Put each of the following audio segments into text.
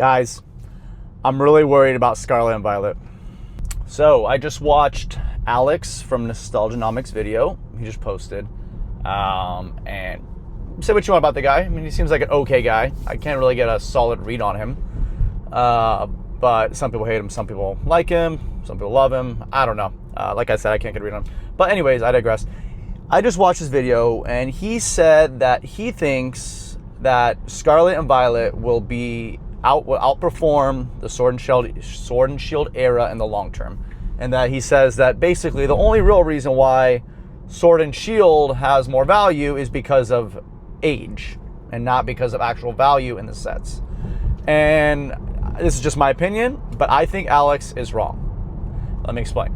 Guys, I'm really worried about Scarlet and Violet. So I just watched Alex from Nostalgianomics video. He just posted. And say what you want about the guy. I mean, he seems like an okay guy. I can't really get a solid read on him. But some people hate him, some people like him, some people love him. I don't know. Like I said, I can't get a read on him. But anyways, I digress. I just watched his video, and he said that he thinks that Scarlet and Violet will outperform the Sword and Shield era in the long term. And that he says that basically the only real reason why Sword and Shield has more value is because of age and not because of actual value in the sets. And this is just my opinion, but I think Alex is wrong. Let me explain.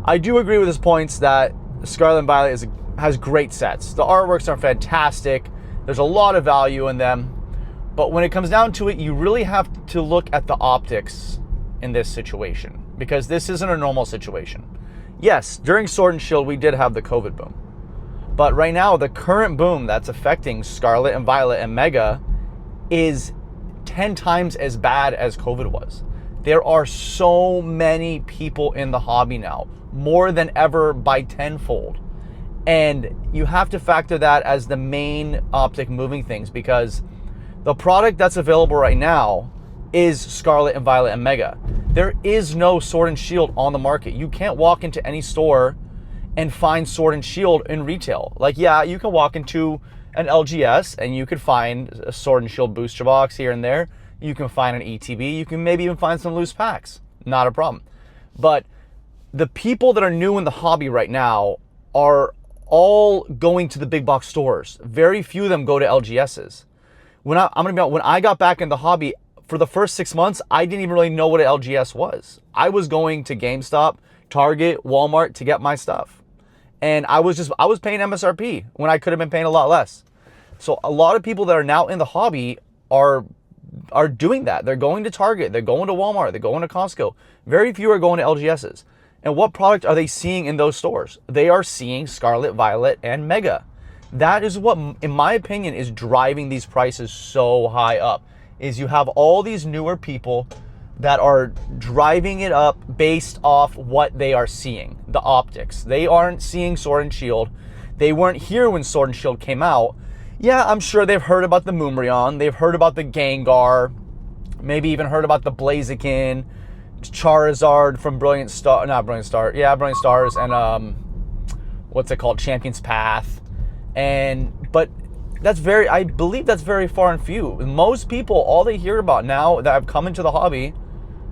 I do agree with his points that Scarlet and Violet has great sets. The artworks are fantastic. There's a lot of value in them. But when it comes down to it, you really have to look at the optics in this situation, because this isn't a normal situation. Yes, during Sword and Shield, we did have the COVID boom. But right now, the current boom that's affecting Scarlet and Violet and Mega is 10 times as bad as COVID was. There are so many people in the hobby now, more than ever by tenfold. And you have to factor that as the main optic moving things, because the product that's available right now is Scarlet and Violet and Mega. There is no Sword and Shield on the market. You can't walk into any store and find Sword and Shield in retail. Like, yeah, you can walk into an LGS and you could find a Sword and Shield booster box here and there. You can find an ETB. You can maybe even find some loose packs. Not a problem. But the people that are new in the hobby right now are all going to the big box stores. Very few of them go to LGSs. When I got back in the hobby, for the first 6 months, I didn't even really know what an LGS was. I was going to GameStop, Target, Walmart to get my stuff. And I was paying MSRP when I could have been paying a lot less. So a lot of people that are now in the hobby are doing that. They're going to Target, they're going to Walmart, they're going to Costco. Very few are going to LGSs. And what product are they seeing in those stores? They are seeing Scarlet, Violet, and Mega. That is what, in my opinion, is driving these prices so high up. Is you have all these newer people that are driving it up based off what they are seeing, the optics. They aren't seeing Sword and Shield. They weren't here when Sword and Shield came out. Yeah, I'm sure they've heard about the Moonbryon. They've heard about the Gengar. Maybe even heard about the Blaziken, Charizard from Brilliant Stars, and what's it called? Champion's Path. But I believe that's very far and few. Most people, all they hear about now that have come into the hobby,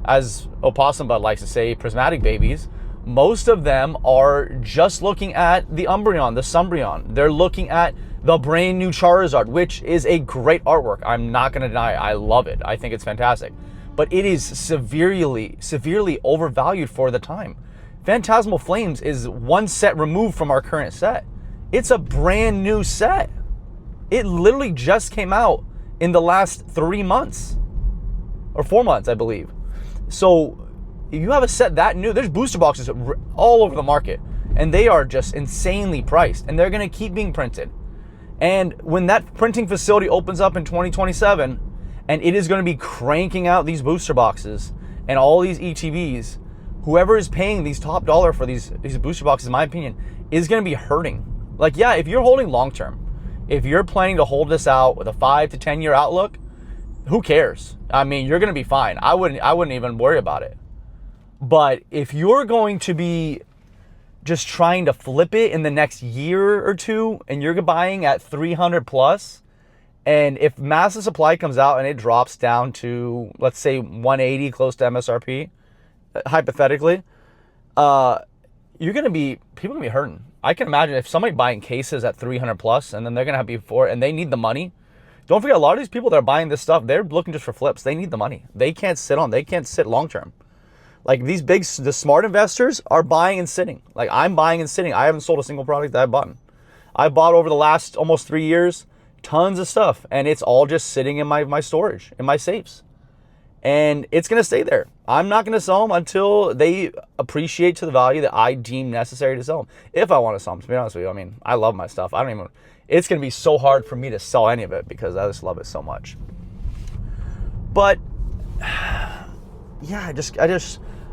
as Opossum Bud likes to say, prismatic babies, most of them are just looking at the Umbreon, the Sumbreon. They're looking at the brand new Charizard, which is a great artwork. I'm not going to deny it. I love it. I think it's fantastic. But it is severely overvalued for the time. Phantasmal Flames is one set removed from our current set. It's a brand new set. It literally just came out in the last 3 months. Or 4 months, I believe. So if you have a set that new, there's booster boxes all over the market. And they are just insanely priced. And they're going to keep being printed. And when that printing facility opens up in 2027, and it is going to be cranking out these booster boxes and all these ETBs, whoever is paying these top dollar for these booster boxes, in my opinion, is going to be hurting. Like, yeah, if you're holding long term, if you're planning to hold this out with a 5 to 10 year outlook, who cares? I mean, you're going to be fine. I wouldn't even worry about it. But if you're going to be just trying to flip it in the next year or two, and you're buying at 300 plus, and if massive supply comes out and it drops down to, let's say, 180, close to MSRP, hypothetically, people are going to be hurting. I can imagine if somebody buying cases at 300 plus, and then they're going to have before, and they need the money. Don't forget, a lot of these people that are buying this stuff, they're looking just for flips. They need the money. They can't sit long term. Like the smart investors are buying and sitting. Like I'm buying and sitting. I haven't sold a single product that I've bought. I bought over the last almost 3 years, tons of stuff, and it's all just sitting in my storage, in my safes. And it's going to stay there. I'm not going to sell them until they appreciate to the value that I deem necessary to sell them. If I want to sell them, to be honest with you. I mean, I love my stuff. It's going to be so hard for me to sell any of it because I just love it so much. But yeah,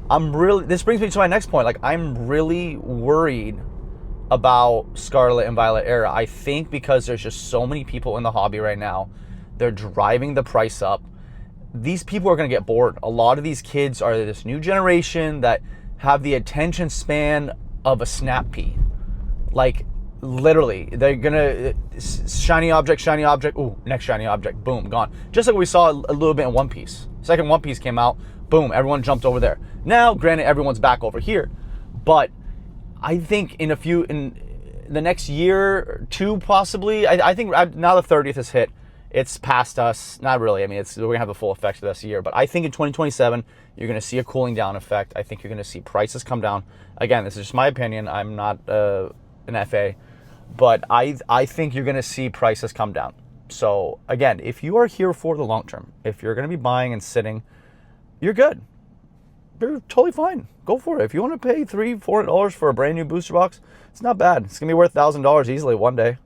I'm really, this brings me to my next point. Like, I'm really worried about Scarlet and Violet era. I think because there's just so many people in the hobby right now, they're driving the price up. These people are going to get bored. A lot of these kids are this new generation that have the attention span of a snap pea. Like, literally, they're gonna shiny object, ooh, next shiny object, boom, gone. Just like we saw a little bit in One Piece. Second One Piece came out, boom, everyone jumped over there. Now, granted, everyone's back over here, but I think in the next year or two, possibly, I think now the 30th has hit. It's past us. Not really. I mean, we're going to have the full effect of this year. But I think in 2027, you're going to see a cooling down effect. I think you're going to see prices come down. Again, this is just my opinion. I'm not an FA. But I think you're going to see prices come down. So, again, if you are here for the long term, if you're going to be buying and sitting, you're good. You're totally fine. Go for it. If you want to pay $300-$400 for a brand new booster box, it's not bad. It's going to be worth $1,000 easily one day.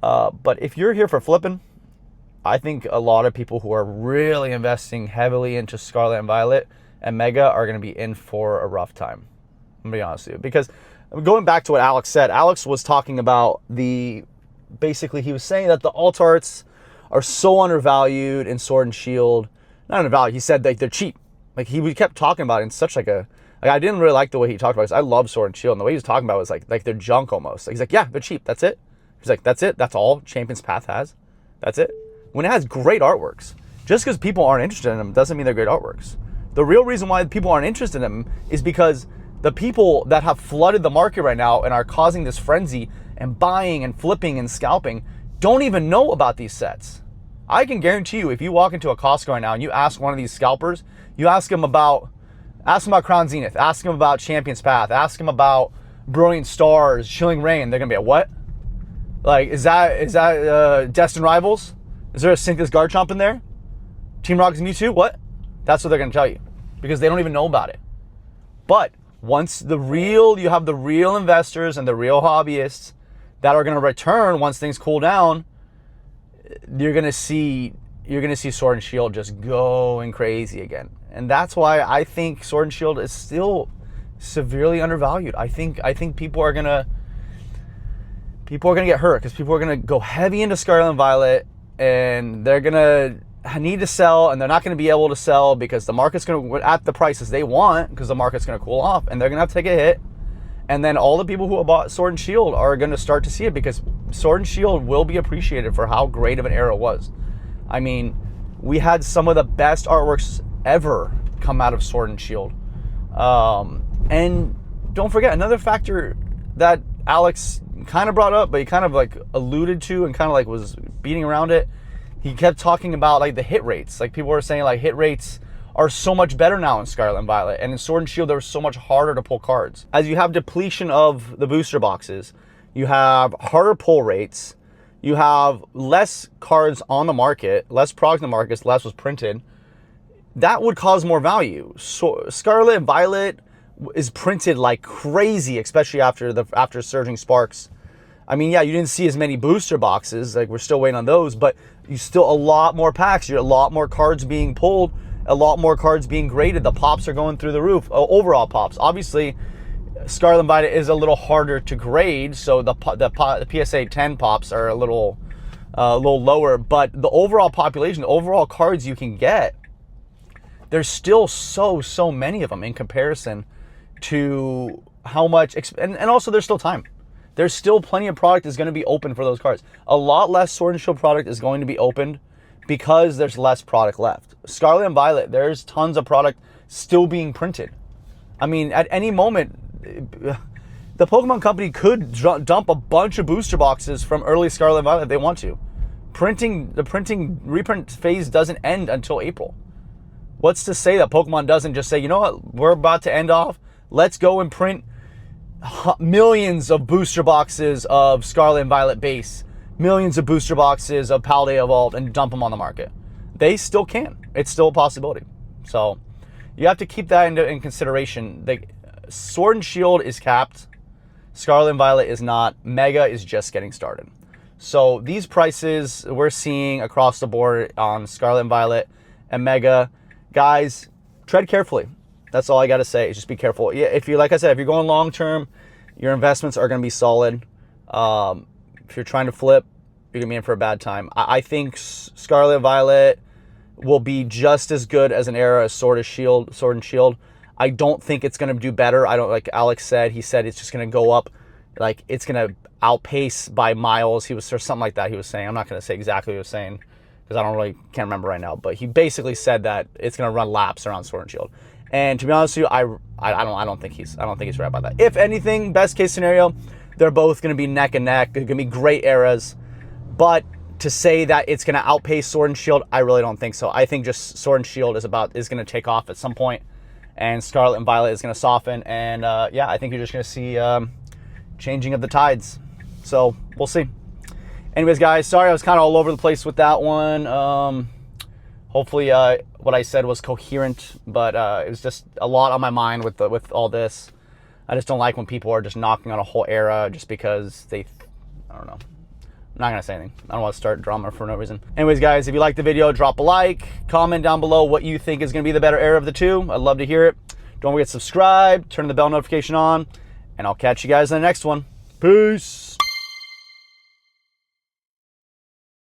But if you're here for flipping, I think a lot of people who are really investing heavily into Scarlet and Violet and Mega are going to be in for a rough time. I'm going to be honest with you. Because going back to what Alex said, Alex was talking about basically he was saying that the alt arts are so undervalued in Sword and Shield. Not undervalued, he said like they're cheap. Like he kept talking about it in such like I didn't really like the way he talked about it. I love Sword and Shield, and the way he was talking about it was like they're junk almost. Like, he's like, yeah, they're cheap, that's it. He's like, that's it, that's all Champion's Path has. That's it. When it has great artworks. Just because people aren't interested in them doesn't mean they're great artworks. The real reason why people aren't interested in them is because the people that have flooded the market right now and are causing this frenzy and buying and flipping and scalping don't even know about these sets. I can guarantee you, if you walk into a Costco right now and you ask one of these scalpers, you ask them about Crown Zenith, ask them about Champion's Path, ask them about Brilliant Stars, Chilling Reign, they're gonna be like, what? Like, is that Destined Rivals? Is there a Cynthia Garchomp in there? Team Rocket's Mewtwo? What? That's what they're going to tell you. Because they don't even know about it. But once you have the real investors and the real hobbyists that are going to return once things cool down, you're going to see Sword and Shield just going crazy again. And that's why I think Sword and Shield is still severely undervalued. I think people are going to get hurt because people are going to go heavy into Scarlet and Violet, and they're going to need to sell, and they're not going to be able to sell because the market's going to, at the prices they want, because the market's going to cool off, and they're going to have to take a hit. And then all the people who have bought Sword and Shield are going to start to see it, because Sword and Shield will be appreciated for how great of an era it was. I mean, we had some of the best artworks ever come out of Sword and Shield. And don't forget, another factor that Alex kind of brought up, but he kind of like alluded to and kind of like was beating around it. He kept talking about like the hit rates. Like, people were saying like hit rates are so much better now in Scarlet and Violet, and in Sword and Shield they were so much harder to pull cards. As you have depletion of the booster boxes, you have harder pull rates, you have less cards on the market, less products in the market, less was printed. That would cause more value. So Scarlet and Violet is printed like crazy, especially after Surging Sparks. I mean, yeah, you didn't see as many booster boxes, like we're still waiting on those, but you still a lot more packs, you a lot more cards being pulled, a lot more cards being graded. The pops are going through the roof, overall pops. Obviously, Scarlet and Violet is a little harder to grade, so the PSA 10 pops are a little lower, but the overall population, the overall cards you can get, there's still so many of them in comparison to how much, and also there's still time. There's still plenty of product is going to be open for those cards. A lot less Sword and Shield product is going to be opened because there's less product left. Scarlet and Violet, there's tons of product still being printed. I mean, at any moment, the Pokemon Company could dump a bunch of booster boxes from early Scarlet and Violet if they want to. The reprint phase doesn't end until April. What's to say that Pokemon doesn't just say, you know what, we're about to end off, let's go and print millions of booster boxes of Scarlet and Violet base, millions of booster boxes of Paldea Evolved, and dump them on the market. They still can. It's still a possibility. So you have to keep that in consideration. The Sword and Shield is capped. Scarlet and Violet is not. Mega is just getting started. So these prices we're seeing across the board on Scarlet and Violet and Mega. Guys, tread carefully. That's all I got to say. Just be careful. Yeah, if you, like I said, if you're going long term, your investments are going to be solid. If you're trying to flip, you're going to be in for a bad time. I think Scarlet Violet will be just as good as an era as Sword and Shield. I don't think it's going to do better. I don't, like Alex said, he said it's just going to go up, like it's going to outpace by miles. He was, or something like that he was saying. I'm not going to say exactly what he was saying because can't remember right now, but he basically said that it's going to run laps around Sword and Shield. And to be honest with you, I don't think he's right about that. If anything, best case scenario, they're both going to be neck and neck. They're going to be great eras, but to say that it's going to outpace Sword and Shield, I really don't think so. I think just Sword and Shield is going to take off at some point, and Scarlet and Violet is going to soften. And yeah, I think you're just going to see changing of the tides. So we'll see. Anyways, guys, sorry I was kind of all over the place with that one. Hopefully what I said was coherent, but it was just a lot on my mind with all this. I just don't like when people are just knocking on a whole era just because I don't know. I'm not going to say anything. I don't want to start drama for no reason. Anyways, guys, if you liked the video, drop a like. Comment down below what you think is going to be the better era of the two. I'd love to hear it. Don't forget to subscribe, turn the bell notification on, and I'll catch you guys in the next one. Peace.